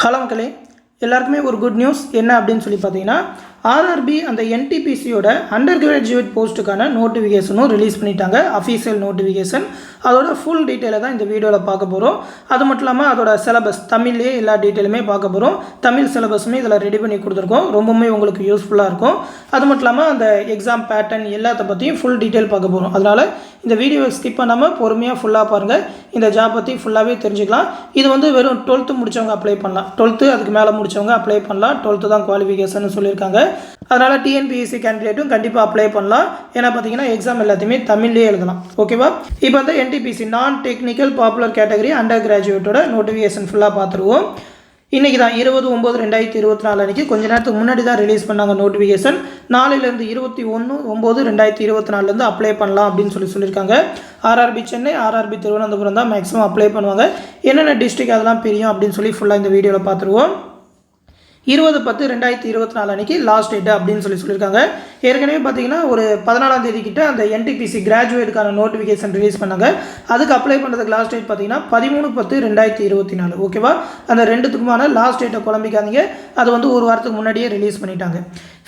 Hello மக்களே, எல்லாருக்குமே ஒரு குட் நியூஸ் என்ன அப்படின்னு சொல்லி பார்த்தீங்கன்னா, ஆர்ஆர்பி அந்த என்டிபிசியோட அண்டர் கிராஜுவேட் போஸ்ட்டுக்கான நோட்டிஃபிகேஷனும் ரிலீஸ் பண்ணிட்டாங்க. Official notification. அதோட ஃபுல் டீட்டெயிலை தான் இந்த வீடியோவில் பார்க்க போகிறோம். அது மட்டும் இல்லாமல் அதோட சிலபஸ் தமிழ்லேயே எல்லா டீட்டெயிலுமே பார்க்க போகிறோம். தமிழ் சிலபஸுமே இதில் ரெடி பண்ணி கொடுத்துருக்கோம். ரொம்பவுமே உங்களுக்கு யூஸ்ஃபுல்லாக இருக்கும். அது மட்டும் இல்லாமல் அந்த எக்ஸாம் பேட்டர்ன் எல்லாத்த பற்றியும் ஃபுல் டீட்டெயில் பார்க்க போகிறோம். அதனால் இந்த வீடியோவை ஸ்கிப் பண்ணாமல் பொறுமையாக ஃபுல்லாக பாருங்கள். இந்த ஜாப் பற்றி ஃபுல்லாகவே தெரிஞ்சுக்கலாம். இது வந்து வெறும் 12th முடித்தவங்க அப்ளை பண்ணலாம். 12th அதுக்கு மேலே முடித்தவங்க அப்ளை பண்ணலாம். 12th தான் குவாலிஃபிகேஷன் சொல்லியிருக்காங்க. அதனால் டிஎன்பிஎஸ்சி கேண்டிடேட்டும் கண்டிப்பாக அப்ளை பண்ணலாம். ஏன்னா பார்த்தீங்கன்னா எக்ஸாம் எல்லாத்தையுமே தமிழ்லேயே எழுதலாம். ஓகேவா? இப்போ வந்து NTPC non technical popular category under கிராஜுவேட்டோட நோட்டிஃபிகேஷன் ஃபுல்லாக பார்த்துருவோம். இன்றைக்கி தான் 20/9/2024 அன்றைக்கி கொஞ்ச நேரத்துக்கு முன்னாடி தான் ரிலீஸ் பண்ணாங்க நோட்டிஃபிகேஷன். நாளையிலேருந்து 21/9/2024 அப்ளை பண்ணலாம் அப்படின்னு சொல்லியிருக்காங்க. ஆர்ஆர்பி சென்னை, ஆர்ஆர்பி திருவனந்தபுரம் தான் மேக்ஸிமம் அப்ளை பண்ணுவாங்க. என்னென்ன டிஸ்ட்ரிக்ட் அதெல்லாம் பிரியும் அப்படின்னு சொல்லி ஃபுல்லாக இந்த வீடியோவில் பார்த்துருவோம். 20/10/2024 அன்றைக்கி லாஸ்ட் டேட் அப்படின்னு சொல்லியிருக்காங்க. ஏற்கனவே பார்த்தீங்கன்னா ஒரு 14ஆம் தேதி கிட்ட அந்த என்டிபிசி கிராஜுவேட்டுக்கான நோட்டிஃபிகேஷன் ரிலீஸ் பண்ணாங்க. அதுக்கு அப்ளை பண்ணுறதுக்கு லாஸ்ட் டேட் பார்த்தீங்கன்னா 13/10/2024. ஓகேவா? அந்த ரெண்டுத்துக்குமான லாஸ்ட் டேட்டை குழம்பிக்காதீங்க. அது வந்து ஒரு வாரத்துக்கு முன்னாடியே ரிலீஸ் பண்ணிட்டாங்க.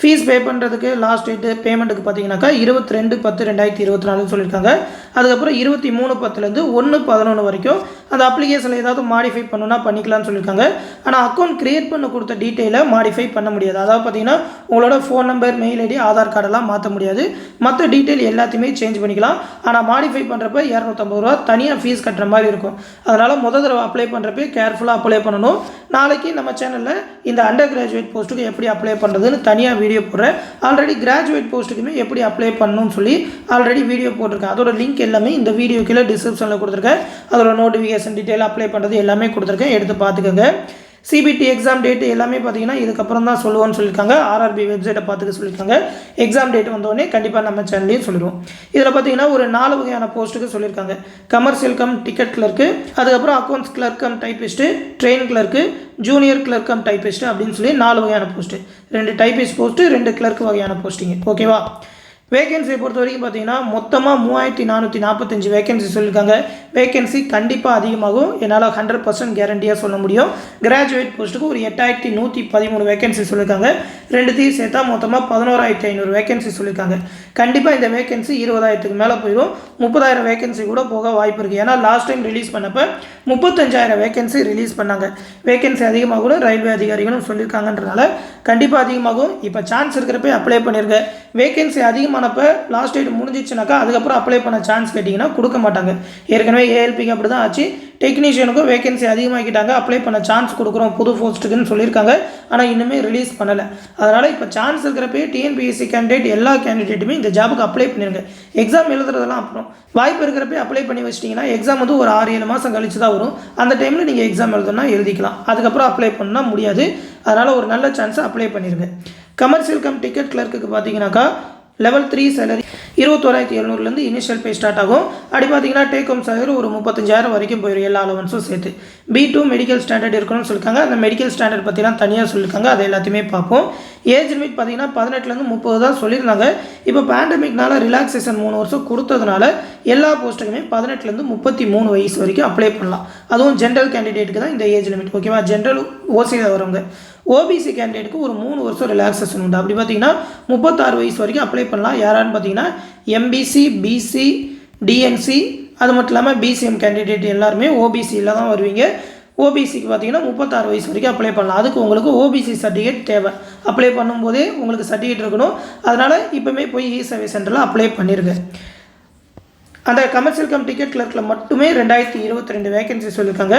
ஃபீஸ் பே பண்ணுறதுக்கு லாஸ்ட் டேட்டு பேமெண்ட்டுக்கு பார்த்தீங்கன்னாக்கா 22/10/2024 சொல்லியிருக்காங்க. அதுக்கப்புறம் 23/10 1/11 வரைக்கும் அந்த அப்ளிகேஷனில் ஏதாவது மாடிஃபை பண்ணணும்னா பண்ணிக்கலாம்னு சொல்லியிருக்காங்க. ஆனால் அக்கௌண்ட் க்ரியேட் பண்ண கொடுத்த டீட்டெயிலை மாடிஃபை பண்ண முடியாது. அதாவது பார்த்தீங்கன்னா உங்களோட phone number, mail ID, Aadhaar கார்டெல்லாம் மாற்ற முடியாது. மற்ற டீட்டெயில் எல்லாத்தையுமே சேஞ்ச் பண்ணிக்கலாம். ஆனால் மாடிஃபை பண்ணுறப்ப 250 ரூபா தனியாக ஃபீஸ் கட்டுற மாதிரி இருக்கும். அதனால் முதல் தடவை அப்ளை பண்ணுறப்ப கேர்ஃபுல்லாக அப்ளை பண்ணணும். நாளைக்கு நம்ம சேனலில் இந்த அண்டர் கிராஜுவேட் போஸ்ட்டுக்கு எப்படி அப்ளை பண்ணுறதுன்னு தனியாக வீடியோ போடுறேன். ஆல்ரெடி கிராஜுவேட் போஸ்ட்டுக்குமே எப்படி அப்ளை பண்ணணும்னு சொல்லி ஆல்ரெடி வீடியோ போட்டிருக்கேன். அதோட லிங்க் எல்லாமே இந்த வீடியோ கீழே டிஸ்கிரிப்ஷனில் கொடுத்துருக்கேன். அதோட நோட்டிஃபிகேஷன் டீட்டெயில் அப்ளை பண்ணுறது எல்லாமே கொடுத்துருக்கேன். எடுத்து பார்த்துக்கோங்க. சிபிடி எக்ஸாம் டேட்டு எல்லாமே பார்த்தீங்கன்னா இதுக்கப்புறம் தான் சொல்லுவோன்னு சொல்லியிருக்காங்க. ஆர்ஆர்பி வெப்சைட்டை பார்த்துக்க சொல்லியிருக்காங்க. எக்ஸாம் டேட் வந்தோடனே கண்டிப்பாக நம்ம சேனல்லையும் சொல்லிடுவோம். இதில் பார்த்தீங்கன்னா ஒரு 4 வகையான போஸ்ட்டுக்கு சொல்லியிருக்காங்க. கமர்ஷியல் கம் டிக்கெட் கிளர்க்கு, அதுக்கப்புறம் accounts clerk cum typist, train clerk, junior clerk cum typist அப்படின்னு சொல்லி 4 வகையான போஸ்ட்டு. 2 டைப்பிஸ்ட் போஸ்ட்டு, 2 கிளர்க் வகையான போஸ்டிங்க. ஓகேவா? வேகன்சியை பொறுத்த வரைக்கும் பார்த்தீங்கன்னா மொத்தமாக 3445 வேகன்சி சொல்லியிருக்காங்க. வேகன்சி கண்டிப்பாக அதிகமாகும். என்னால் 100% கேரண்டியாக சொல்ல முடியும். கிராஜுவேட் போஸ்ட்டுக்கு ஒரு 8113 வேகன்சி சொல்லியிருக்காங்க. ரெண்டுத்தையும் சேர்த்தா மொத்தமாக 11500 வேகன்சி சொல்லியிருக்காங்க. கண்டிப்பாக இந்த வேகன்சி 20000க்கு மேலே போயிடும். 30000 வேகன்சி கூட போக வாய்ப்பு இருக்குது. ஏன்னா லாஸ்ட் டைம் ரிலீஸ் பண்ணப்போ 35000 வேகன்சி ரிலீஸ் பண்ணாங்க. வேகன்சி அதிகமாக கூட ரயில்வே அதிகாரிகளும் சொல்லியிருக்காங்கன்றனால கண்டிப்பாக அதிகமாகும். இப்போ சான்ஸ் இருக்கிறப்ப அப்ளை பண்ணிருங்க. வேகன்சி அதிகமானப்போ லாஸ்ட் டேட் முடிஞ்சிச்சுனாக்கா அதுக்கப்புறம் அப்ளை பண்ண சான்ஸ் கேட்டிங்கன்னா கொடுக்க மாட்டாங்க. ஏற்கனவே ஏஎல்பிக்கு அப்படி தான் ஆச்சு. டெக்னீஷியனுக்கும் வேகன்சி அதிகமாக்கிட்டாங்க, அப்ளை பண்ண சான்ஸ் கொடுக்குறோம் புது போஸ்ட்டுக்குன்னு சொல்லியிருக்காங்க. ஆனால் இன்னுமே ரிலீஸ் பண்ணலை. அதனால் இப்போ சான்ஸ் இருக்கிறப்பே டிஎன்பிஎஸ்சி கேண்டிடேட் எல்லா கேண்டிடேட்டுமே இந்த ஜாபுக்கு அப்ளை பண்ணிடுங்க. எக்ஸாம் எழுதுறதெல்லாம் அப்புறம் வாய்ப்பு இருக்கிறப்ப அப்ளை பண்ணி வச்சிட்டிங்கன்னா எக்ஸாம் வந்து ஒரு 6-7 மாதம் கழிச்சு தான் வரும். அந்த டைமில் நீங்கள் எக்ஸாம் எழுதுனா எழுதிக்கலாம். அதுக்கப்புறம் அப்ளை பண்ணால் முடியாது. அதனால் ஒரு நல்ல சான்ஸை அப்ளை பண்ணிடுங்க. கமர்ஷியல் கம் டிக்கெட் கிளர்க்கு பார்த்தீங்கன்னாக்கா லெவல் 3 சேலரி 21700 இனிஷியல் பே ஸ்டார்ட் ஆகும். அப்படி பார்த்தீங்கன்னா டேக் ஹோம் சேலரி ஒரு 35000 வரைக்கும் போயிடும், எல்லா அலவன்ஸும் சேர்த்து. B2 மெடிக்கல் ஸ்டாண்டர்ட் இருக்கணும்னு சொல்லியிருக்காங்க. அந்த மெடிக்கல் ஸ்டாண்டர்ட் பற்றிலாம் தனியாக சொல்லியிருக்காங்க. அது எல்லாத்தையுமே பார்ப்போம். ஏஜ் லிமிட் பார்த்தீங்கன்னா 18-30 தான் சொல்லியிருந்தாங்க. இப்போ பேண்டமிக்னால ரிலாக்ஸேஷன் 3 வருஷம் கொடுத்ததுனால எல்லா போஸ்ட்டுக்குமே 18-33 வயசு வரைக்கும் அப்ளை பண்ணலாம். அதுவும் ஜென்ரல் கேண்டிடேட்டுக்கு தான் இந்த ஏஜ் லிமிட். ஓகேவா? ஜென்ரல் ஓசியில் வரவங்க. ஓபிசி கேண்டிடேட்டுக்கு ஒரு 3 வருஷம் ரிலாக்ஸேஷன் உண்டு. அப்படி பார்த்தீங்கன்னா 36 வயசு வரைக்கும் அப்ளை பண்ணலாம். யாரான்னு பார்த்தீங்கன்னா எம்பிசி, பிசி, டிஎன்சி, அது மட்டும் இல்லாமல் பிசிஎம் கேண்டிடேட் எல்லாருமே ஓபிசியில் தான் வருவீங்க. ஓபிசிக்கு பார்த்தீங்கன்னா 36 வயசு வரைக்கும் அப்ளை பண்ணலாம். அதுக்கு உங்களுக்கு ஓபிசி சர்டிஃபிகேட் தேவை. அப்ளை பண்ணும்போதே உங்களுக்கு சர்டிஃபிகேட் இருக்கணும். அதனால் இப்போமே போய் இ சர்வீஸ் சென்டரில் அப்ளை பண்ணிடுங்க. அந்த கமர்ஷியல் கம் டிக்கெட் கிளர்க்கில் மட்டுமே 2022 வேகன்சி சொல்லியிருக்காங்க.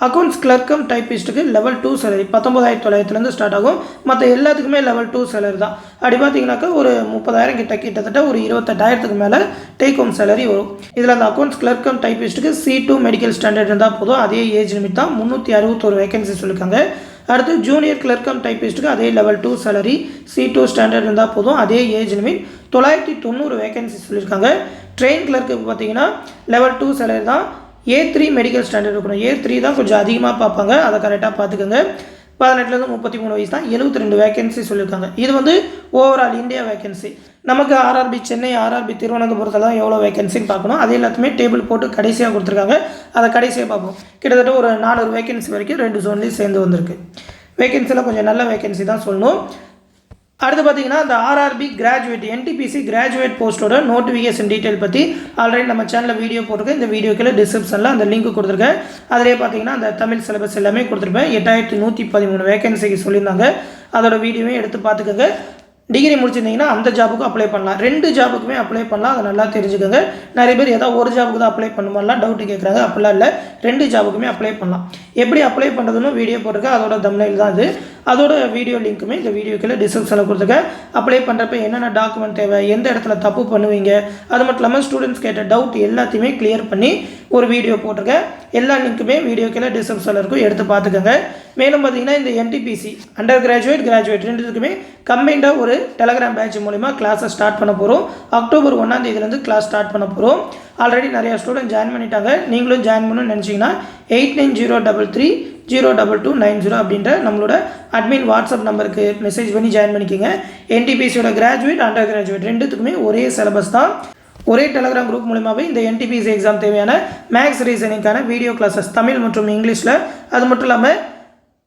அக்கௌண்ட்ஸ் கிளர்க்கம் டைப்பிஸ்ட்டுக்கு லெவல் 2 சேலரி 19900 ஸ்டார்ட் ஆகும். மற்ற எல்லாத்துக்குமே லெவல் 2 சேலரி தான். அப்படி பார்த்தீங்கன்னாக்கா ஒரு 30000 கிட்டத்தட்ட ஒரு 28000க்கு மேலே டேக் ஹோம் சேலரி வரும். இதில் அந்த அக்கௌண்ட்ஸ் கிளர்க்கம் டைப்பிஸ்ட்டுக்கு C2 மெடிக்கல் ஸ்டாண்டர்ட் இருந்தால் போதும். அதே ஏஜ் லிமிட் தான். 361 வேகன்சி சொல்லியிருக்காங்க. அடுத்து ஜூனியர் கிளர்க்கம் டைப்பிஸ்ட்டுக்கு அதே லெவல் 2 சேலரி C2 ஸ்டாண்டர்ட் இருந்தால் போதும். அதே ஏஜ் லிமிட். 990 வேகன்சி சொல்லியிருக்காங்க. ட்ரெயின் கிளர்க்கு பார்த்தீங்கன்னா லெவல் 2 சேலரி தான். A3 மெடிக்கல் ஸ்டாண்டர்ட் இருக்கணும். A3 தான் கொஞ்சம் அதிகமாக பார்ப்பாங்க. அதை கரெக்டாக பார்த்துக்கோங்க. 18லேருந்து 33 வயசு தான் 72 வேகன்சி சொல்லியிருக்காங்க. இது வந்து ஓவரால் இந்தியா வேகன்சி. நமக்கு ஆர்ஆர்பி சென்னை, ஆர்ஆர்பி திருவனந்தபுரத்தில் எவ்வளோ வேகன்சின்னு பார்க்கணும். அது எல்லாத்தையுமே டேபிள் போட்டு கடைசியாக கொடுத்துருக்காங்க. அதை கடைசியாக பார்ப்போம். கிட்டத்தட்ட ஒரு 400 வேகன்சி வரைக்கும் 2 ஜோன்லேயும் சேர்ந்து வந்திருக்கு. வேகன்சியில் கொஞ்சம் நல்ல வேகன்சி தான் சொல்லணும். அடுத்து பார்த்தீங்கன்னா இந்த ஆர்ஆர்பி கிராஜுவேட் என்டிபிசி கிராஜுவேட் போஸ்ட்டோட நோட்டிஃபிகேஷன் டீட்டெயில் பற்றி ஆல்ரெடி நம்ம சேனலில் வீடியோ போட்டிருக்கேன். இந்த வீடியோக்கில் டிஸ்கிரிப்ஷனில் அந்த லிங்க் கொடுத்துருக்கேன். அதிலே பார்த்தீங்கன்னா அந்த தமிழ் சிலபஸ் எல்லாமே கொடுத்துருப்பேன். 8113 வேகன்சிக்கு சொல்லியிருந்தாங்க. அதோட வீடியோவையும் எடுத்து பார்த்துக்கோங்க. டிகிரி முடிச்சிருந்தீங்கன்னா அந்த ஜாபுக்கும் அப்ளை பண்ணலாம். 2 ஜாபுக்குமே அப்ளை பண்ணலாம். அதை நல்லா தெரிஞ்சுக்கோங்க. நிறைய பேர் ஏதாவது ஒரு ஜாபுக்கு தான் அப்ளை பண்ணுமாலாம் டவுட்டு கேட்குறாங்க. அப்படிலாம் இல்லை, 2 ஜாபுக்குமே அப்ளை பண்ணலாம். எப்படி அப்ளை பண்ணுறதுன்னு வீடியோ போட்டிருக்கேன். அதோட தம்ப்நெயில் தான் இது. அதோட வீடியோ லிங்க்குமே இந்த வீடியோக்குள்ள டிஸ்கிரிப்ஷனில் கொடுத்துருக்கேன். அப்ளை பண்ணுறப்ப என்னென்ன டாக்குமெண்ட் தேவை, எந்த இடத்துல தப்பு பண்ணுவீங்க, அது மட்டும் இல்லாமல் ஸ்டூடெண்ட்ஸ் கேட்ட டவுட் எல்லாத்தையுமே கிளியர் பண்ணி ஒரு வீடியோ போட்டிருக்கேன். எல்லா லிங்க்குமே வீடியோக்குள்ள டிஸ்கிரிப்ஷனில் இருக்கும், எடுத்து பார்த்துக்கோங்க. மேலும் பார்த்தீங்கன்னா இந்த என்டிபிசி அண்டர் கிராஜுவேட் ரெண்டுத்துக்குமே கம்பைண்டாக ஒரு டெலகிராம் பேட்ச் மூலிமா கிளாஸை ஸ்டார்ட் பண்ண போகிறோம். அக்டோபர் 1ஆம் தேதியிலேருந்து கிளாஸ் ஸ்டார்ட் பண்ண போகிறோம். ஆல்ரெடி நிறையா ஸ்டூடெண்ட் ஜாயின் பண்ணிட்டாங்க. நீங்களும் ஜாயின் பண்ணணும்னு நினச்சிங்கன்னா 8903302290 அப்படின்ற நம்மளோட அட்மின் வாட்ஸ்அப் நம்பருக்கு மெசேஜ் பண்ணி ஜாயின் பண்ணிக்கோங்க. என்டிபிசியோட கிராஜுவேட் அண்டர் கிராஜுவேட் ரெண்டுத்துக்குமே ஒரே சிலபஸ் தான். ஒரே டெலகிராம் குரூப் மூலமாகவே இந்த என்டிபிசி எக்ஸாம் தேவையான மேக்ஸ் ரீசனிங்கான வீடியோ கிளாஸஸ் தமிழ் மற்றும் இங்கிலீஷில், அது மட்டும் இல்லாமல்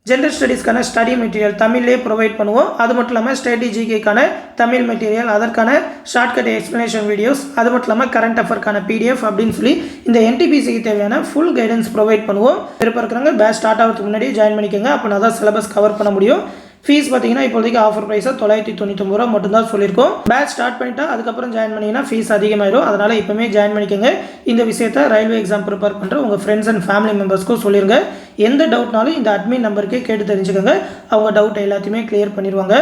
ஜென்ரல் ஸ்டடீஸ்க்கான ஸ்டடி மெட்டீரியல் தமிழ்லேயே ப்ரொவைட் பண்ணுவோம். அது மட்டும் இல்லாமல் ஸ்ட்ராட்டஜிக்கான தமிழ் மெட்டீரியல், அதற்கான ஷார்ட்கட் எக்ஸ்ப்ளனேஷன் வீடியோஸ், அது மட்டும் இல்லாமல் கரண்ட் அஃபேர்க்கான PDF அப்படின்னு சொல்லி இந்த என்டிபிசிக்கு தேவையான ஃபுல் கைடன்ஸ் ப்ரொவைட் பண்ணுவோம். விருப்பம் இருக்கிறவங்க பேட்ச் ஸ்டார்ட் ஆகிறதுக்கு முன்னாடியே ஜாயின் பண்ணிக்கோங்க. அப்படின்னா தான் சிலபஸ் கவர் பண்ண முடியும். ஃபீஸ் பார்த்தீங்கன்னா இப்போதைக்கு ஆஃபர் ப்ரைஸாக 999 ரூபா மட்டும்தான் சொல்லியிருக்கோம். பேட்ச் ஸ்டார்ட் பண்ணிட்டா அதுக்கப்புறம் ஜாயின் பண்ணிங்கன்னா ஃபீஸ் அதிகமாயிடும். அதனால் இப்போமே ஜாயின் பண்ணிக்கோங்க. இந்த விஷயத்தை ரயில்வே எக்ஸாம் ப்ரிப்பேர் பண்ணுற உங்கள் ஃப்ரெண்ட்ஸ் அண்ட் ஃபேமிலி மெம்பர்ஸ்க்கும் சொல்லிடுங்க. எந்த டவுட்னாலும் இந்த அட்மின் நம்பருக்கே கேட்டு தெரிஞ்சுக்கோங்க. அவங்க டவுட் எல்லாத்தையுமே கிளியர் பண்ணிடுவாங்க.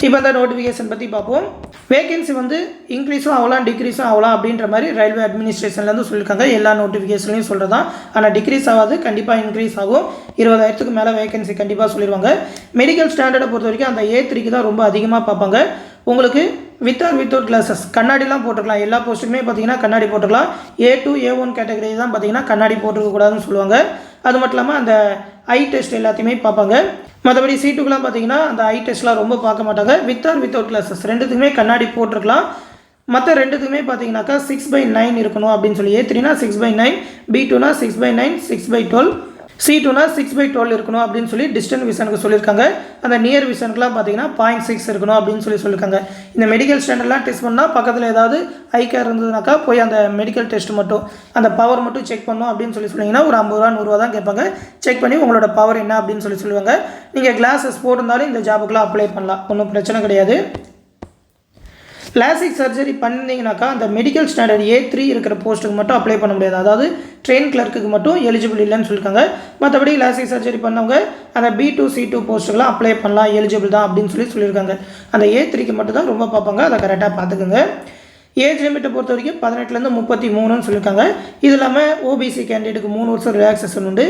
இப்போ அந்த நோட்டிஃபிகேஷன் பற்றி பார்ப்போம். வேகன்சி வந்து இன்க்ரீஸும் ஆகலாம் டிக்ரீஸும் ஆகலாம் அப்படின்ற மாதிரி ரயில்வே அட்மினிஸ்ட்ரேஷன்லேருந்து சொல்லியிருக்காங்க. எல்லா நோட்டிஃபிகேஷன்லையும் சொல்கிறது தான். ஆனால் டிக்ரீஸ் ஆகாது, கண்டிப்பாக இன்க்ரீஸ் ஆகும். 20,000க்கு மேலே வேகன்சி கண்டிப்பாக சொல்லிடுவாங்க. மெடிக்கல் ஸ்டாண்டர்டை பொறுத்த வரைக்கும் அந்த A3க்கு தான் ரொம்ப அதிகமாக பார்ப்பாங்க. உங்களுக்கு வித் ஆர் வித்தவுட் கிளாஸஸ் கண்ணாடிலாம் போட்டுக்கலாம். எல்லா போஸ்ட்டுக்குமே பார்த்தீங்கன்னா கண்ணாடி போட்டுக்கலாம். A2 A1 கேட்டகரி தான் பார்த்தீங்கன்னா கண்ணாடி போட்டுக்கக்கூடாதுன்னு சொல்லுவாங்க. அது மட்டும் இல்லாமல் அந்த ஐ டெஸ்ட் எல்லாத்தையுமே பார்ப்பாங்க. மற்றபடி சீட்டுக்கெலாம் பார்த்தீங்கன்னா அந்த ஐ டெஸ்ட்லாம் ரொம்ப பார்க்க மாட்டாங்க. வித் ஆர் வித்தவுட் கிளாஸஸ் ரெண்டுத்துக்குமே கண்ணாடி போட்டிருக்கலாம். மற்ற ரெண்டுத்துக்குமே பார்த்தீங்கன்னாக்கா 6/9 இருக்கணும் அப்படின்னு சொல்லி. A3னா 6/9, B2னா 6/9, 6/12, C2னா 6/12 இருக்கணும் அப்படின்னு சொல்லி டிஸ்டன்ஸ் விஷனுக்கு சொல்லியிருக்காங்க. அந்த நியர் விஷனுக்குலாம் பார்த்தீங்கன்னா 0.6 இருக்கணும் அப்படின்னு சொல்லியிருக்காங்க. இந்த மெடிக்கல் ஸ்டாண்டர்ட்லாம் டெஸ்ட் பண்ணால் பக்கத்தில் ஏதாவது ஐ கேர் இருந்ததுனாக்கா போய் அந்த மெடிக்கல் டெஸ்ட் மட்டும் அந்த பவர் மட்டும் செக் பண்ணணும் அப்படின்னு சொன்னீங்கன்னா ஒரு 50 ரூபா 100 ரூபா தான் கேட்பாங்க. செக் பண்ணி உங்களோட பவர் என்ன அப்படின்னு சொல்லுவாங்க. நீங்கள் கிளாஸஸ் போட்டிருந்தாலும் இந்த ஜாபுக்குலாம் அப்ளை பண்ணலாம், ஒன்றும் பிரச்சனை கிடையாது. பிளாஸ்டிக் சர்ஜரி பண்ணிங்கனாக்கா அந்த மெடிக்கல் ஸ்டாண்டர்ட் A3 இருக்கிற போஸ்ட்டுக்கு மட்டும் அப்ளை பண்ண முடியாது. அதாவது ட்ரெயின் கிளர்க்குக்கு மட்டும் எலிஜிபிள் இல்லைன்னு சொல்லியிருக்காங்க. மற்றபடி பிளாஸ்டிக் சர்ஜரி பண்ணவங்க அந்த B2 C2 போஸ்ட்டுக்கெலாம் அப்ளை பண்ணலாம், எலிஜிபிள் தான் அப்படின்னு சொல்லியிருக்காங்க. அந்த A3க்கு மட்டும் தான் ரொம்ப பார்ப்பாங்க. அதை கரெக்டாக பார்த்துக்கோங்க. ஏஜ் லிமிட்டை பொறுத்த வரைக்கும் 18லேருந்து 33ன்னு சொல்லியிருக்காங்க. இது இல்லாமல் ஓபிசி கேண்டிடேட்டுக்கு 3 வருஷம் ரிலாக்ஸேஷன் உண்டு.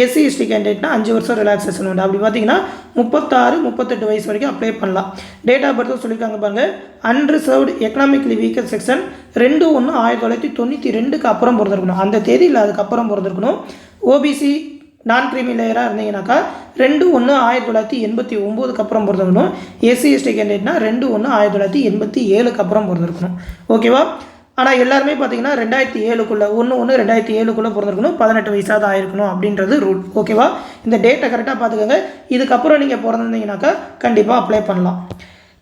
SC ST கேண்டிடேட்னா 5 வருஷம் ரிலாக்ஸேஷன் உண்டு. அப்படி பார்த்தீங்கன்னா 36-38 வயசு வரைக்கும் அப்ளை பண்ணலாம். டேட் ஆஃப் பர்த் சொல்லியிருக்காங்க பாருங்கள். அன்ரிசர்வ்டு எக்கனாமிக்கலி வீக்கர் செக்ஷன் 2/1/1992க்கு அப்புறம் பிறந்திருக்கணும். அந்த தேதியில் அதுக்கப்புறம் பிறந்திருக்கணும். ஓபிசி நான் கிரீமி லேயராக இருந்தீங்கன்னாக்கா 2/1/1989க்கு அப்புறம் பிறந்திருக்கணும். SC ST கேண்டிடேட்னா 2/1/1987க்கு அப்புறம் பிறந்திருக்கணும். ஓகேவா? ஆனால் எல்லாருமே பார்த்தீங்கன்னா 2007க்குள்ளே 1/1/2007க்குள்ளே பிறந்திருக்கணும். 18 வயசாக ஆயிருக்கணும் அப்படின்றது ரூல். ஓகேவா? இந்த டேட்டை கரெக்டாக பார்த்துக்கோங்க. இதுக்கப்புறம் நீங்கள் பிறந்திருந்தீங்கன்னாக்கா கண்டிப்பாக அப்ளை பண்ணலாம்.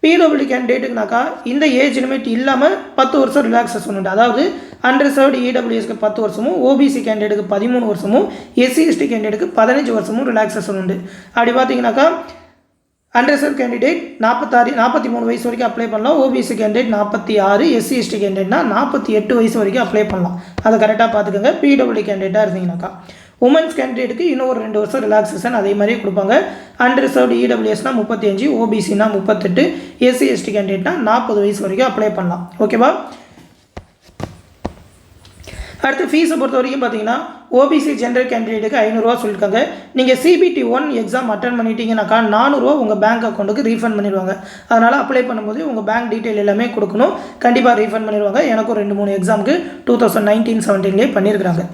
PWD கேண்டிடேட்டுக்குனாக்கா இந்த ஏஜ் லிமிட் இல்லாமல் 10 வருஷம் ரிலாக்ஸேஷன் உண்டு. அதாவது அன்ரிசர்வ்டு EWSக்கு 10 வருஷமும், ஓபிசி கேண்டிடேட்டுக்கு 13 வருஷமும், SC ST கேண்டிடேட்டுக்கு 15 வருஷமும் ரிலாக்ஸேஷன் உண்டு. அப்படி பார்த்தீங்கன்னாக்கா அன்ரிசர்வ் கேண்டிடேட் 43 வயசு வரைக்கும் அப்ளை பண்ணலாம். ஓபிசி கேண்டிடேட் 46, SC ST கேண்டிடேட்னா 48 வயசு வரைக்கும் அப்ளை பண்ணலாம். அதை கரெக்டாக பார்த்துக்கோங்க. PWD கேண்டிடேட்டாக இருந்தீங்கன்னாக்கா உமன்ஸ் கேண்டிடேட்டுக்கு இன்னும் ஒரு 2 வருஷம் ரிலாக்ஸேஷன் அதே மாதிரியே கொடுப்பாங்க. அன்ரிசர்வ்டு EWSனா 35, ஓபிசினா 38, SC ST கேண்டிடேட்னா 40 வயசு வரைக்கும் அப்ளை பண்ணலாம். ஓகேவா? அடுத்து ஃபீஸை பொறுத்த வரைக்கும் பார்த்தீங்கன்னா ஓபிசி ஜென்ரல் கேண்டிடேட்டுக்கு 500 ரூபா சொல்லியிருக்காங்க. நீங்கள் CBT 1 எக்ஸாம் அட்டன் பண்ணிட்டீங்கன்னாக்கா 400 ரூபா உங்கள் பேங்க் அக்கௌண்ட்டுக்கு ரீஃபண்ட் பண்ணிடுவாங்க. அதனால் அப்ளை பண்ணும்போது உங்கள் பேங்க் டீட்டெயில் எல்லாமே கொடுக்கணும். கண்டிப்பாக ரீஃபண்ட் பண்ணிடுவாங்க. எனக்கும் 2-3 எக்ஸாமுக்கு 2019-17லேயே பண்ணியிருக்கிறாங்க.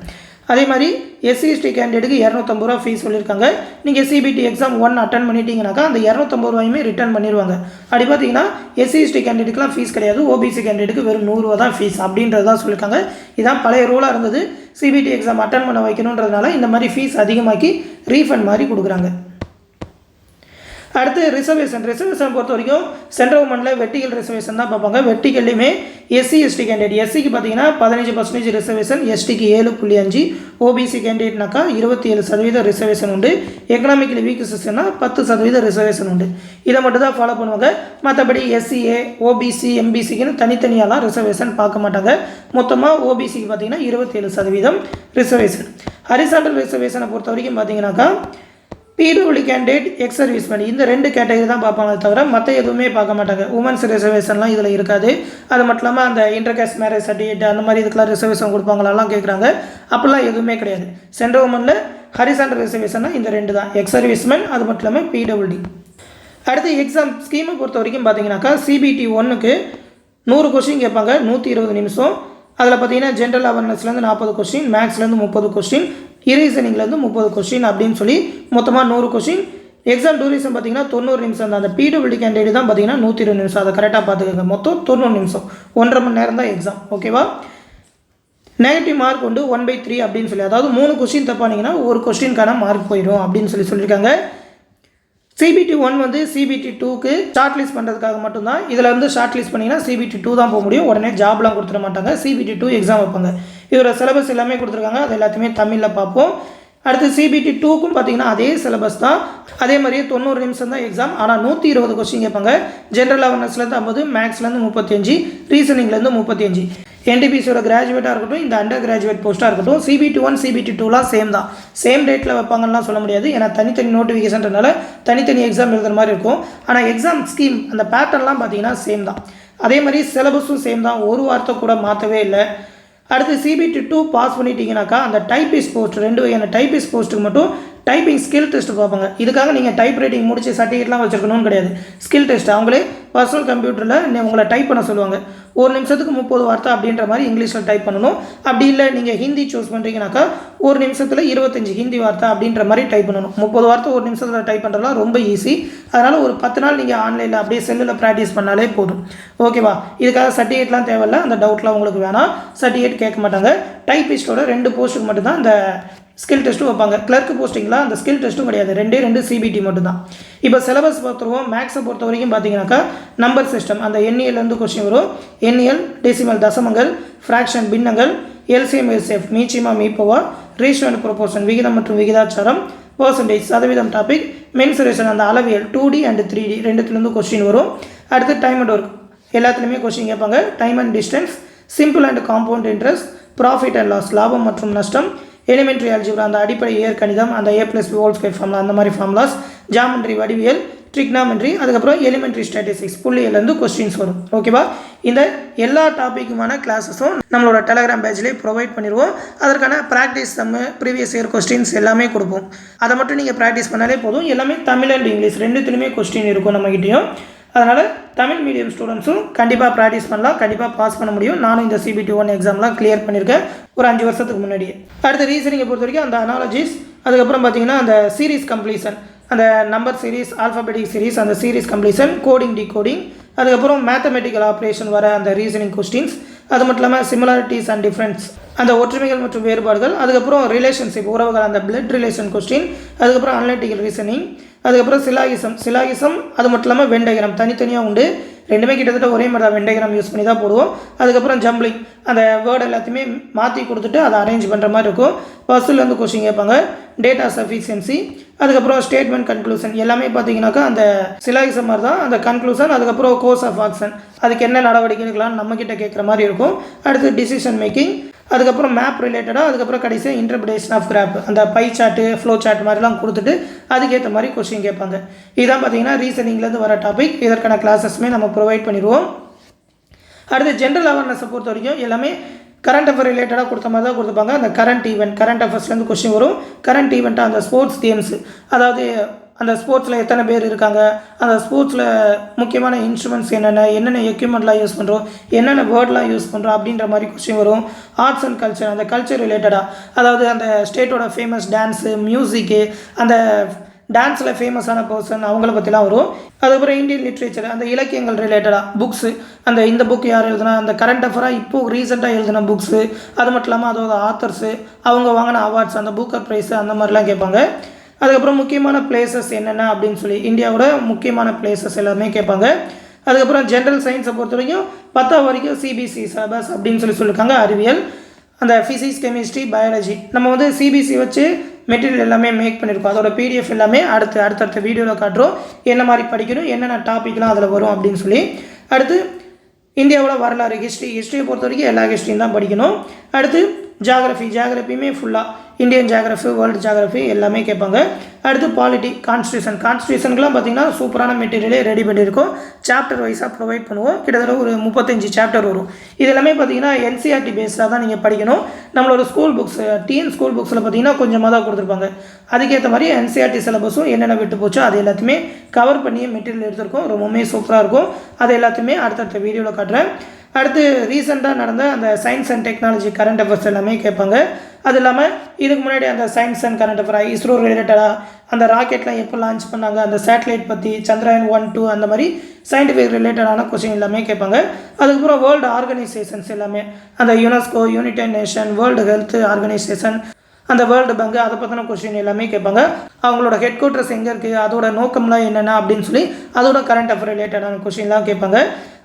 அதே மாதிரி எஸ்சி எஸ்டி கேண்டிடேட்டுக்கு 250 ரூபா ஃபீஸ் சொல்லியிருக்காங்க. நீங்கள் சிபிடி எக்ஸாம் 1 அட்டன் பண்ணிட்டீங்கன்னாக்கா அந்த 250 ரூபாயுமே ரிட்டர்ன் பண்ணிடுவாங்க. அப்படி பார்த்தீங்கன்னா எஸ்சி எஸ்டி கேண்டிடேட்டுக்குலாம் ஃபீஸ் கிடையாது, ஓபிசி கேண்டிடேட்டுக்கு வெறும் 100 ரூபா தான் ஃபீஸ் அப்படின்றது தான் சொல்லியிருக்காங்க. இதான் பழைய ரூலாக இருந்தது. சிபிடி எக்ஸாம் அட்டன் பண்ண வைக்கணுன்றதுனால இந்த மாதிரி ஃபீஸ் அதிகமாக்கி ரீஃபண்ட் மாதிரி கொடுக்குறாங்க. அடுத்து ரிசர்வேஷன் பொறுத்த வரைக்கும் சென்ட்ரல் கவர்மெண்ட்டில் வெர்டிகல் ரிசர்வேஷன் தான் பார்ப்பாங்க. வெர்டிகல்லையுமே எஸ்சி எஸ்டி கேண்டிடேட் எஸ்சிக்கு பார்த்தீங்கன்னா 15% ரிசர்வேஷன், எஸ்டிக்கு 7.5, ஓபிசி கேண்டிடேட்னாக்கா 27% ரிசர்வேஷன் உண்டு, எக்கனாமிக்கலி வீக் செக்ஷன்னா 10% ரிசர்வேஷன் உண்டு. இதை மட்டும் தான் ஃபாலோ பண்ணுவாங்க. மற்றபடி எஸ்சிஏ, ஓபிசி, எம்பிசிக்குன்னு தனித்தனியாலாம் ரிசர்வேஷன் பார்க்க மாட்டாங்க. மொத்தமாக ஓபிசிக்கு பார்த்தீங்கன்னா 27% ரிசர்வேஷன். ஹரிசாண்டல் ரிசர்வேஷனை பொறுத்த வரைக்கும் பார்த்தீங்கன்னாக்கா பிடபிள்யூ கேண்டிடேட், எக்ஸ் சர்வீஸ்மேன் இந்த 2 கேட்டகரி தான் பார்ப்பாங்க தவிர மற்ற எதுவுமே பார்க்க மாட்டாங்க. உமன்ஸ் ரிசர்வேஷன்லாம் இதில் இருக்காது. அது மட்டும் இல்லாமல் அந்த இன்டர்காஸ்ட் மேரேஜ் சர்டிஃபிகேட் அந்த மாதிரி இதுக்கெல்லாம் ரிசர்வேஷன் கொடுப்பாங்களாலாம் கேட்குறாங்க. அப்படிலாம் எதுவுமே கிடையாது. சென்ட்ரல் கவர்மெண்ட்டில் ஹரிசாண்டல் ரிசர்வேஷன்னா இந்த 2 தான், எக்ஸ் சர்வீஸ்மேன் அது மட்டும் இல்லாமல் பிடபிள்யூடி. அடுத்து எக்ஸாம் ஸ்கீமை பொறுத்த வரைக்கும் பார்த்தீங்கன்னாக்கா சிபிடி 1க்கு 100 கொஸ்டின் கேட்பாங்க, 120 நிமிஷம். அதில் பார்த்தீங்கன்னா ஜென்ரல் அவேர்னஸ்லேருந்து 40 கொஸ்டின், மேக்ஸ்லேருந்து 30 கொஸ்டின், ரீசனிங்லேருந்து 30 கொஸ்டின் அப்படின்னு சொல்லி மொத்தமாக 100 கொஸ்டின். எக்ஸாம் டூரேஷன் பார்த்தீங்கன்னா 90 நிமிஷம் தான். அந்த பிடபிள்யூடி கேண்டிடேட் தான் பார்த்தீங்கன்னா 120 நிமிஷம். அதை கரெக்டாக பார்த்துக்கோங்க. மொத்தம் 90 நிமிஷம், 1.5 மணி நேரம் தான் எக்ஸாம். ஓகேவா? நெகட்டிவ் மார்க் வந்து 1/3 அப்படின்னு சொல்லி, அதாவது 3 கொஸ்டின் தப்பானீங்கன்னா ஒரு கொஸ்டினுக்கான மார்க் போயிடும் அப்படின்னு சொல்லியிருக்காங்க. சிபிடி 1 வந்து சிபிடி 2க்கு ஷார்ட் லிஸ்ட் பண்ணுறதுக்காக மட்டும்தான். இதில் வந்து ஷார்ட் லிஸ்ட் பண்ணிங்கன்னா சிபிடி 2 தான் போக முடியும். உடனே ஜாப்லாம் கொடுத்துட மாட்டாங்க. சிபிடி 2 எக்ஸாம் வைப்பாங்க. இதோட சிலபஸ் எல்லாமே கொடுத்துருக்காங்க. அது எல்லாத்தையுமே தமிழில் பார்ப்போம். அடுத்து சிபிடி 2க்கும் பார்த்தீங்கன்னா அதே சிலபஸ் தான். அதே மாதிரியே 90 நிமிஷம் தான் எக்ஸாம். ஆனால் 120 கொஸ்டின் கேட்பாங்க. ஜென்ரல் அவேர்னஸ்லேருந்து 50, மேக்ஸ்லேருந்து 35, ரீசனிங்லேருந்து 35. என்டிபிசியோட கிராஜுவேட்டாக இருக்கட்டும், இந்த அண்டர் கிராஜுவேட் போஸ்ட்டாக இருக்கட்டும், சிபிடி 1 சிபிடி 2லாம் சேம் தான். சேம் டேட்டில் வைப்பாங்கலாம் சொல்ல முடியாது. ஏன்னா தனித்தனி நோட்டிஃபிகேஷன்றனால தனித்தனி எக்ஸாம் எழுதுகிற மாதிரி இருக்கும். ஆனால் எக்ஸாம் ஸ்கீம் அந்த பேட்டர்ன்லாம் பார்த்தீங்கன்னா சேம் தான். அதே மாதிரி சிலபஸும் சேம் தான். ஒரு வார்த்தை கூட மாற்றவே இல்லை. அடுத்து சிபிடி 2 பாஸ் பண்ணிட்டீங்கன்னாக்கா அந்த டைப்பிஸ்ட் போஸ்ட் 2 வகையான டைப்பிஸ்ட் போஸ்ட்டுக்கு மட்டும் டைப்பிங் ஸ்கில் டெஸ்ட் பார்ப்பாங்க. இதுக்காக நீங்கள் டைப் ரைட்டிங் முடிச்சு சர்டிஃபிகேட்லாம் வச்சுருக்கணும்னு கிடையாது. ஸ்கில் டெஸ்ட் அவங்களே பர்சனல் கம்ப்யூட்டரில் உங்களை டைப் பண்ண சொல்லுவாங்க. ஒரு நிமிஷத்துக்கு 30 வார்த்தை அப்படின்ற மாதிரி இங்கிலீஷில் டைப் பண்ணணும். அப்படி இல்லை நீங்கள் ஹிந்தி சூஸ் பண்ணுறீங்கனாக்கா ஒரு நிமிஷத்தில் 25 ஹிந்தி வார்த்தை அப்படின்ற மாதிரி டைப் பண்ணணும். 30 வார்த்தை ஒரு நிமிஷத்தில் டைப் பண்ணுறதுலாம் ரொம்ப ஈஸி. அதனால் ஒரு 10 நாள் நீங்கள் ஆன்லைனில் அப்படியே செல்லில் ப்ராக்டிஸ் பண்ணாலே போதும். ஓகேவா? இதுக்காக சர்டிஃபிகேட்லாம் தேவையில்லை. அந்த டவுட்லாம் உங்களுக்கு வேணாம். சர்டிஃபிகேட் கேட்க மாட்டாங்க. டைப்பிஸ்டோட 2 போஸ்ட்டுக்கு மட்டும்தான் இந்த ஸ்கில் டெஸ்ட்டும் வைப்பாங்க. கிளர்க் போஸ்டிங்லாம் அந்த ஸ்கில் டெஸ்ட்டும் கிடையாது. 2 சிபிடி மட்டும்தான். இப்போ சிலபஸ் பார்த்துருவோம். மேக்ஸை பொறுத்த வரைக்கும் பார்த்தீங்கன்னாக்கா நம்பர் சிஸ்டம் அந்த எண்ணியல்லேருந்து கொஸ்டின் வரும். எண்ணியல், டெசிமல் தசமங்கள், ஃப்ராக்ஷன் பின்னங்கள், எல்சிஎம் எஸ்எஃப் மீச்சிமா மீப்போவா, ரேஷியோ அண்ட் ப்ரொபோர்ஷன் விகிதம் மற்றும் விகிதாச்சாரம், பர்சன்டேஜ் சதவீதம் டாபிக், மென்சுரேஷன் அந்த அளவியல் 2D அண்ட் 3D ரெண்டுத்துலேருந்து கொஸ்டின் வரும். அடுத்து டைம் அண்ட் ஒர்க் எல்லாத்துலேயுமே கொஸ்டின் கேட்பாங்க. Time and distance, simple and compound interest, profit and loss லாபம் மற்றும் நஷ்டம், எலிமெண்ட்ரி அல்ஜிப்ரா அந்த அடிப்படை இயற்கணிதம் அந்த A+B ஹோல் ஸ்கொயர் ஃபார்முலா அந்த மாதிரி ஃபார்முலாஸ், ஜாமெண்ட்ரி வடிவியல், ட்ரிக்னாமெண்ட்ரி, அதுக்கப்புறம் எலிமெண்ட்ரி ஸ்டாட்டிஸ்டிக்ஸ் புள்ளியிலேருந்து கொஸ்டின்ஸ் வரும். ஓகேவா? இந்த எல்லா டாப்பிக்குமான கிளாஸஸும் நம்மளோட டெலகிராம் பேஜ்லேயே ப்ரொவைட் பண்ணிடுவோம். அதற்கான ப்ராக்டிஸ் சம்மு ப்ரீவியஸ் இயர் கொஸ்டின்ஸ் எல்லாமே கொடுப்போம். அதை மட்டும் நீங்கள் ப்ராக்டிஸ் பண்ணாலே போதும். எல்லாமே தமிழ் அண்ட் இங்கிலீஷ் ரெண்டுத்துலையுமே கொஸ்டின் இருக்கும் நம்மகிட்டையும். அதனால் தமிழ் மீடியம் ஸ்டூடெண்ட்ஸும் கண்டிப்பாக ப்ராக்டிஸ் பண்ணலாம், கண்டிப்பாக பாஸ் பண்ண முடியும். நானும் இந்த சிபிடி 1 எக்ஸாம்லாம் கிளியர் பண்ணியிருக்கேன் ஒரு 5 வருஷத்துக்கு முன்னாடியே. அடுத்த ரீசனிங்கை பொறுத்த வரைக்கும் அந்த அனாலஜிஸ், அதுக்கப்புறம் பார்த்தீங்கன்னா அந்த சீரீஸ் கம்ப்ளீஷன் அந்த நம்பர் சீரீஸ், ஆல்ஃபபெட்டிக் சீரீஸ் அந்த சீரீஸ் கம்ப்ளீஷன், கோடிங் டிகோடிங், அதுக்கப்புறம் மேத்தமெட்டிக்கல் ஆப்ரேஷன் வர அந்த ரீசனிங் கொஸ்டின்ஸ், அது மட்டும் இல்லாமல் சிமிலாரிட்டிஸ் அண்ட் டிஃப்ரென்ஸ் அந்த ஒற்றுமைகள் மற்றும் வேறுபாடுகள், அதுக்கப்புறம் ரிலேஷன்ஷிப் உறவுகள் அந்த பிளட் ரிலேஷன் கொஸ்டின், அதுக்கப்புறம் அனலிட்டிக்கல் ரீசனிங், அதுக்கப்புறம் சிலாகிசம் அது மட்டும் இல்லாமல் வென் டயக்ராம் தனித்தனியாக உண்டு. ரெண்டுமே கிட்டத்தட்ட ஒரே மாதிரி தான். வென் டயக்ராம் யூஸ் பண்ணி தான் போடுவோம். அதுக்கப்புறம் ஜம்பிளிங் அந்த வேர்டு எல்லாத்தையுமே மாற்றி கொடுத்துட்டு அதை அரேஞ்ச் பண்ணுற மாதிரி இருக்கும். பர்சன்லேருந்து கொஸ்டின் கேட்பாங்க. டேட்டா சஃபிஷியன்சி, அதுக்கப்புறம் ஸ்டேட்மெண்ட் கன்க்ளூஷன் எல்லாமே பார்த்தீங்கன்னாக்கா அந்த சிலாகிசம் மாதிரி தான். அந்த கன்க்ளூஷன், அதுக்கப்புறம் கோர்ஸ் ஆஃப் ஆக்ஷன் அதுக்கு என்ன நடவடிக்கை எடுக்கலாம்னு நம்மக்கிட்ட கேட்குற மாதிரி இருக்கும். அடுத்து டிசிஷன் மேக்கிங், அதுக்கப்புறம் மேப் ரிலேட்டடாக, அதுக்கப்புறம் கடைசியாக இன்டர்பிரேஷன் ஆஃப் கிராஃப் அந்த பை சார்ட்டு ஃப்ளோ சார்ட் மாதிரிலாம் கொடுத்துட்டு அதுக்கேற்ற மாதிரி கொஸ்டின் கேட்பாங்க. இதுதான் பார்த்தீங்கன்னா ரீசனிங்லேருந்து வர டாபிக். இதற்கான கிளாஸஸ்மே நம்ம ப்ரொவைட் பண்ணிடுவோம். அடுத்து ஜென்ரல் அவேர்னஸை பொறுத்த வரைக்கும் எல்லாமே கரண்ட் அஃபேர் ரிலேட்டடாக கொடுத்த மாதிரி தான் கொடுத்துப்பாங்க. அந்த கரண்ட் அஃபேர்ஸ்லேருந்து கொஸ்டின் வரும். கரண்ட் ஈவெண்ட்டாக அந்த ஸ்போர்ட்ஸ் கேம்ஸ், அதாவது அந்த ஸ்போர்ட்ஸில் எத்தனை பேர் இருக்காங்க, அந்த ஸ்போர்ட்ஸில் முக்கியமான இன்ஸ்ட்ருமெண்ட்ஸ் என்னென்ன எக்யூப்மெண்ட்லாம் யூஸ் பண்ணுறோம், என்னென்ன வேர்ட்லாம் யூஸ் பண்ணுறோம் அப்படின்ற மாதிரி கொஸ்டின் வரும். ஆர்ட்ஸ் அண்ட் கல்ச்சர், அந்த கல்ச்சர் ரிலேட்டடாக, அதாவது அந்த ஸ்டேட்டோட ஃபேமஸ் டான்ஸு, மியூசிக்கு, அந்த டான்ஸில் ஃபேமஸான பர்சன் அவங்கள பற்றிலாம் வரும். அதுக்கப்புறம் இந்தியன் லிட்ரேச்சர், அந்த இலக்கியங்கள் ரிலேட்டடாக புக்ஸு, இந்த புக் யார் எழுதுனா, அந்த கரண்ட் அஃபராக இப்போது ரீசெண்டாக எழுதின புக்ஸு, அது மட்டும் இல்லாமல் அதோட ஆத்தர்ஸு, அவங்க வாங்கின அவார்ட்ஸ், அந்த புக்கர் ப்ரைஸு, அந்த மாதிரிலாம் கேட்பாங்க. அதுக்கப்புறம் முக்கியமான பிளேசஸ் என்னென்ன அப்படின்னு சொல்லி இந்தியாவோட முக்கியமான பிளேசஸ் எல்லாமே கேட்பாங்க. அதுக்கப்புறம் ஜென்ரல் சயின்ஸை பொறுத்த வரைக்கும் 10th வரைக்கும் சிபிஎஸ்சி சிலபஸ் அப்படின்னு சொல்லியிருக்காங்க. அறிவியல், அந்த ஃபிசிக்ஸ், கெமிஸ்ட்ரி, பயாலஜி நம்ம சிபிஎஸ்சி வச்சு மெட்டீரியல் எல்லாமே மேக் பண்ணியிருக்கோம். அதோட பிடிஎஃப் எல்லாமே அடுத்த வீடியோவில் காட்டுறோம், என்ன மாதிரி படிக்கணும், என்னென்ன டாப்பிக்லாம் அதில் வரும் அப்படின்னு சொல்லி. அடுத்து இந்தியாவோட வரலாறு, ஹிஸ்ட்ரியை பொறுத்த வரைக்கும் எல்லா ஹிஸ்ட்ரியும் தான் படிக்கணும். அடுத்து ஜியாகிரஃபியுமே ஃபுல்லாக இந்தியன் ஜியாகிரஃபி, வேர்ல்டு ஜியாகிரஃபி எல்லாமே கேட்பாங்க. அடுத்து பாலிட்டி, கான்ஸ்டியூஷனுக்குலாம் பார்த்திங்கன்னா சூப்பரான மெட்டீரியலே ரெடி பண்ணியிருக்கோம். சாப்டர் வைஸாக ப்ரொவைட் பண்ணுவோம். கிட்டத்தட்ட ஒரு 35 சாப்டர் வரும். இது எல்லாமே பார்த்திங்கன்னா என்சிஆர்டி பேஸ்டாக தான் நீங்கள் படிக்கணும். நம்மளோட ஸ்கூல் புக்ஸ், டிஎன் ஸ்கூல் புக்ஸில் பார்த்திங்கன்னா கொஞ்சமாக தான் கொடுத்துருப்பாங்க. அதுக்கேற்ற மாதிரி என்சிஆர்டி சிலபஸும் என்னென்ன விட்டு போச்சோ அது எல்லாத்தையுமே கவர் பண்ணி மெட்டீரியல் எடுத்திருக்கோம். ரொம்பவுமே சூப்பராக இருக்கும். அது எல்லாத்தையுமே அடுத்தடுத்த வீடியோவில் காட்டுறேன். அடுத்து ரீசெண்டாக நடந்த அந்த science and technology current affairs எல்லாமே கேட்பாங்க. அது இல்லாமல் இதுக்கு முன்னாடி அந்த science and current affair, ISRO ரிலேட்டடாக அந்த ராக்கெட்லாம் எப்போ லான்ச் பண்ணாங்க, அந்த சேட்டலைட் பற்றி, சந்திராயன் 1, 2 அந்த மாதிரி சயின்டிஃபிக் ரிலேட்டடான கொஸ்டின் எல்லாமே கேட்பாங்க. அதுக்கப்புறம் வேர்ல்டு ஆர்கனைசேஷன்ஸ் எல்லாமே, அந்த UNESCO, United nation, world health organisation, அந்த வேர்ல்டு பேங்க், அதை பற்றின கொஸ்டின் எல்லாமே கேட்பாங்க. அவங்களோட ஹெட் குவார்ட்டர்ஸ் எங்கே இருக்குது, அதோட நோக்கம்லாம் என்னென்ன அப்படின்னு சொல்லி அதோட கரண்ட் அஃபேர் ரிலேட்டடான கொஸ்டின்லாம் கேட்பாங்க.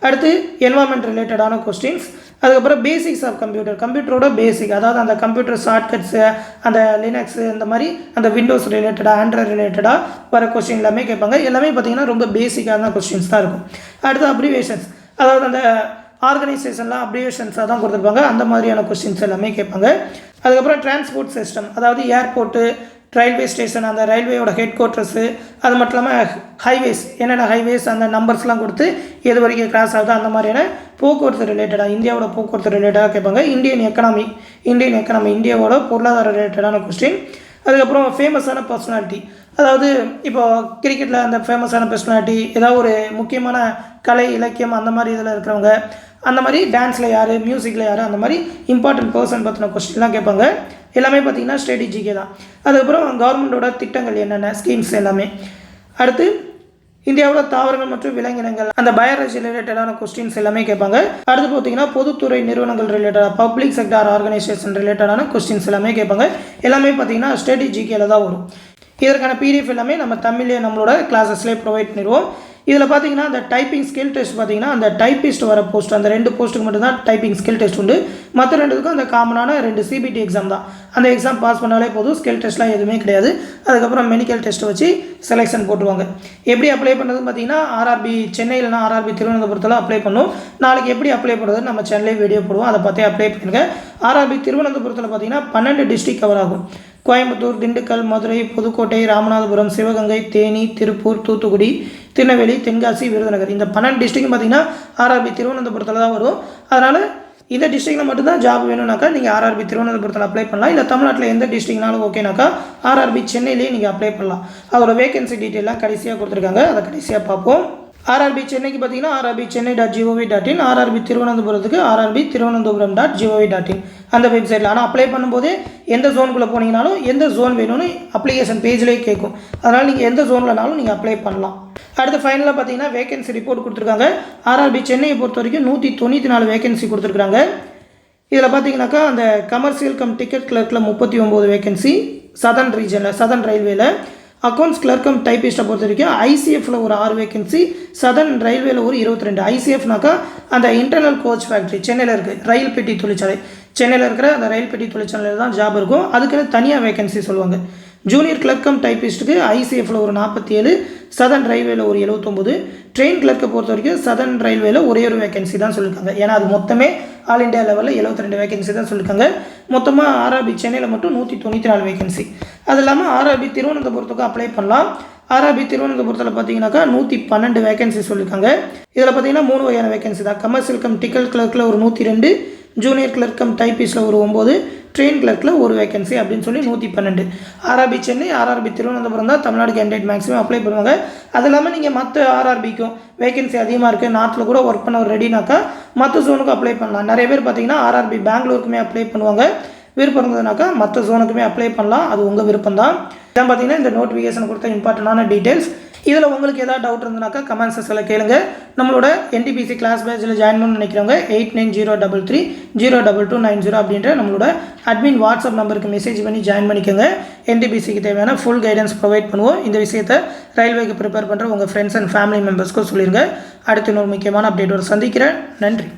அடுத்து என்வாயர்மெண்ட் ரிலேட்டடான கொஸ்டின்ஸ். அதுக்கப்புறம் பேசிக்ஸ் ஆஃப் கம்ப்யூட்டரோட பேசிக், அதாவது அந்த கம்ப்யூட்டர் ஷார்ட்கட்ஸு, அந்த லினக்ஸு, இந்த மாதிரி அந்த விண்டோஸ் ரிலேட்டடாக, ஆண்ட்ராய்டு ரிலேட்டடாக வர கொஸ்டின் எல்லாமே கேட்பாங்க. எல்லாமே பார்த்திங்கன்னா ரொம்ப பேசிக்கான கொஸ்டின்ஸ் தான் இருக்கும். அடுத்து அப்ரிவேஷன்ஸ், அதாவது அந்த ஆர்கனைசேஷன்லாம் அப்ரிவேஷன்ஸாக தான் கொடுத்துருப்பாங்க. அந்த மாதிரியான கொஸ்டின்ஸ் எல்லாமே கேட்பாங்க. அதுக்கப்புறம் டிரான்ஸ்போர்ட் சிஸ்டம், அதாவது ஏர்போர்ட்டு, ரயில்வே ஸ்டேஷன், அந்த ரயில்வேயோட ஹெட் குவார்ட்டர்ஸு, அது மட்டும் இல்லாமல் ஹைவேஸ், என்னென்ன ஹைவேஸ் அந்த நம்பர்ஸ்லாம் கொடுத்து எது வரைக்கும் கிராஸ் ஆகுது, அந்த மாதிரியான போக்குவரத்து ரிலேட்டடாக, இந்தியாவோட போக்குவரத்து ரிலேட்டடாக கேட்பாங்க. இந்தியன் எக்கனாமி, இந்தியாவோட பொருளாதார ரிலேட்டடான கொஸ்டின். அதுக்கப்புறம் ஃபேமஸான பர்சனாலிட்டி, அதாவது இப்போ கிரிக்கெட்டில் அந்த ஃபேமஸான பர்சனாலிட்டி, ஏதாவது ஒரு முக்கியமான கலை, இலக்கியம் அந்த மாதிரி இதில் இருக்கிறவங்க, அந்த மாதிரி டான்ஸில் யார், மியூசிக்கில் யார், அந்த மாதிரி இம்பார்ட்டன்ட் பர்சன் பற்றின கொஸ்டின்லாம் கேட்பாங்க. எல்லாமே பார்த்திங்கன்னா ஸ்ட்ராட்டஜிக்கே தான். அதுக்கப்புறம் கவர்மெண்ட்டோட திட்டங்கள் என்னென்ன, ஸ்கீம்ஸ் எல்லாமே. அடுத்து இந்தியாவோட தாவரங்கள் மற்றும் விலங்கினங்கள், அந்த பயாலஜி ரிலேட்டடான கொஸ்டின்ஸ் எல்லாமே கேட்பாங்க. அடுத்து பார்த்திங்கன்னா பொதுத்துறை நிறுவனங்கள் ரிலேட்டடாக, பப்ளிக் செக்டார் ஆர்கனைசேஷன் ரிலேட்டடான கொஸ்டின்ஸ் எல்லாமே கேட்பாங்க. எல்லாமே பார்த்திங்கன்னா ஸ்ட்ராட்டஜிக்கேல தான் வரும். இதற்கான பிடிஎஃப் எல்லாமே நம்ம தமிழ்லேயே நம்மளோட கிளாஸஸ்லேயே ப்ரொவைட் பண்ணிடுவோம். இதில் பார்த்தீங்கன்னா அந்த டைப்பிங் ஸ்கில் டெஸ்ட் பார்த்தீங்கன்னா அந்த டைப்பிஸ்ட் வர போஸ்ட், அந்த 2 போஸ்ட்டுக்கு மட்டும் தான் டைப்பிங் ஸ்கில் டெஸ்ட் உண்டு. மற்ற 2க்கும் அந்த காமனான 2 சிபிடி எக்ஸாம் தான். அந்த எக்ஸாம் பாஸ் பண்ணாலே போதும், ஸ்கில் டெஸ்ட்லாம் எதுவுமே கிடையாது. அதுக்கப்புறம் மெடிக்கல் டெஸ்ட் வச்சு செலெக்ஷன் போட்டுருவாங்க. எப்படி அப்ளை பண்ணுறதுன்னு பார்த்தீங்கன்னா ஆர்ஆர்பி சென்னையில்னா ஆர்ஆர்பி திருவனந்தபுரத்தில் அப்ளை பண்ணும். நாளைக்கு எப்படி அப்ளை பண்ணுறதுன்னு நம்ம சேனல்லே வீடியோ போடுவோம், அதை பார்த்தே அப்ளை பண்ணுங்க. ஆர்ஆர்பி திருவனந்தபுரத்தில் பார்த்தீங்கன்னா 12 டிஸ்ட்ரிக்ட் கவர் ஆகும். கோயம்புத்தூர், திண்டுக்கல், மதுரை, புதுக்கோட்டை, ராமநாதபுரம், சிவகங்கை, தேனி, திருப்பூர், தூத்துக்குடி, திருநெல்வேலி, தென்காசி, விருதுநகர், இந்த 12 டிஸ்ட்ரிக்டும் பார்த்திங்கன்னா ஆர்ஆர்பி திருவனந்தபுரத்தில் தான் வரும். அதனால் இந்த டிஸ்ட்ரிக்டில் மட்டும்தான் ஜாப் வேணும்னாக்கா நீங்கள் ஆர்ஆர்பி திருவனந்தபுரத்தில் அப்ளை பண்ணலாம். இல்லை தமிழ்நாட்டில் எந்த டிஸ்ட்ரிக்ட்னாலும் ஓகேனாக்கா ஆர்ஆர்பி சென்னையிலேயே நீங்கள் அப்ளை பண்ணலாம். அதோட வேகன்சி டீட்டெயிலாம் கடைசியாக கொடுத்துருக்காங்க, அதை கடைசியாக பார்ப்போம். ஆர்ஆர்பி சென்னைக்கு பார்த்தீங்கன்னா arbchennai.gov.in, ஆர்ஆர்பி திருவனந்தபுரத்துக்கு arbtirunandapuram.gov.in அந்த வெப்சைட்டில். ஆனால் அப்ளை பண்ணும்போது எந்த ஜோனுக்குள்ளே போனீங்கனாலும் எந்த ஜோன் வேணும்னு அப்ளிகேஷன் பேஜ்லேயே கேட்கும். அதனால் நீங்கள் எந்த ஜோன்லனாலும் நீங்கள் அப்ளை பண்ணலாம். அடுத்து ஃபைனலாக பார்த்தீங்கன்னா வேகன்சி ரிப்போர்ட் கொடுத்துருக்காங்க. ஆர்ஆர்பி சென்னையை பொறுத்த வரைக்கும் 194 வேகன்சி கொடுத்துருக்காங்க. இதில் பார்த்தீங்கன்னாக்கா அந்த கமர்ஷியல் கம் டிக்கெட் கிளர்க்கில் 39 வேகன்சி, சதர்ன் ரீஜனில், சதர்ன் ரயில்வேல. அக்கௌண்ட்ஸ் கிளர்க்கம் டைப்பிஸ்ட்டை பொறுத்த வரைக்கும் ஐசிஎஃப்பில் ஒரு 6 வேகன்சி, சதர்ன் ரயில்வேல ஒரு 22. ஐசிஎஃப்னாக்கா அந்த இன்டர்னல் கோச் ஃபேக்ட்ரி சென்னையில் இருக்குது, ரயில் பெட்டி தொழிற்சாலை, சென்னையில் இருக்கிற அந்த ரயில் பெட்டி தொழிற்சாலையில் தான் ஜாப் இருக்கும். அதுக்குன்னு தனியாக வேகன்சி சொல்லுவாங்க. ஜூனியர் கிளர்க்கம் டைப்பிஸ்ட்டுக்கு ஐசிஎஃப்பில் ஒரு 47, சதர்ன் ரயில்வேல ஒரு 79. ட்ரெயின் கிளர்க்கை பொறுத்த வரைக்கும் சதர்ன் ரயில்வேல ஒரே ஒரு வேகன்சி தான் சொல்லியிருக்காங்க. ஏன்னா அது மொத்தமே ஆல் இண்டியா லெவலில் 72 வேகன்சி தான் சொல்லியிருக்காங்க. மொத்தமாக ஆர்ஆர்பி சென்னையில் மட்டும் 194 வேகன்சி. அது இல்லாமல் ஆர்ஆர்பி திருவனந்தபுரத்துக்கும் அப்ளை பண்ணலாம். ஆர்ஆர்பி திருவனந்தபுரத்தில் பார்த்தீங்கன்னாக்கா 112 வேகன்சி சொல்லியிருக்காங்க. இதில் பார்த்தீங்கன்னா 3 வகையான வேகன்சி தான். கமர்ஷியல் கம் டிக்கெட் கிளர்க்கில் ஒரு 102, ஜூனியர் கிளர்க் கம் டைப்பிஸ்ட்டில் ஒரு 9, ட்ரெயின் கிளர்க்கில் ஒரு வேகன்சி அப்படின்னு சொல்லி 112. ஆர்ஆர்பி சென்னை, ஆர்ஆர்பி திருவனந்தபுரம் தான் தமிழ்நாடு கேண்டிடேட் மேக்ஸிமம் அப்ளை பண்ணுவாங்க. அது இல்லாமல் நீங்கள் மற்ற ஆர்ஆர்பிக்கும் வேகன்சி அதிகமாக இருக்குது, நார்த்தில் கூட ஒர்க் பண்ண ரெடினாக்கா மற்ற ஜோனுக்கும் அப்ளை பண்ணலாம். நிறைய பேர் பார்த்தீங்கன்னா ஆர்ஆர்பி பெங்களூருக்குமே அப்ளை பண்ணுவாங்க. விருப்பம் இருந்ததுனாக்கா மற்ற ஜோனுக்குமே அப்ளை பண்ணலாம், அது உங்கள் விருப்பம் தான். இதான் பார்த்தீங்கன்னா இந்த நோட்டிஃபிகேஷன் கொடுத்த இம்பார்ட்டண்டான டீட்டெயில்ஸ். இதில் உங்களுக்கு ஏதாவது டவுட் இருந்ததுனாக்கா கமெண்ட் செக்ஷனில் கேளுங்க. நம்மளோட NTPC கிளாஸ் பேட்சில் ஜாயின் பண்ண நினைக்கிறவங்க 8903302290 அப்படின்ற நம்மளோட அட்மின் வாட்ஸ்அப் நம்பருக்கு மெசேஜ் பண்ணி ஜாயின் பண்ணிக்கோங்க. NTPCக்கு தேவையான ஃபுல் கைடன்ஸ் ப்ரொவைட் பண்ணுவோம். இந்த விஷயத்தை ரயில்வேக்கு ப்ரிப்பேர் பண்ணுற உங்கள் ஃப்ரெண்ட்ஸ் அண்ட் ஃபேமிலி மெம்பர்ஸ்க்கும் சொல்லிடுங்க. அடுத்து இன்னொரு முக்கியமான அப்டேட்டோடு சந்திக்கிறேன். நன்றி.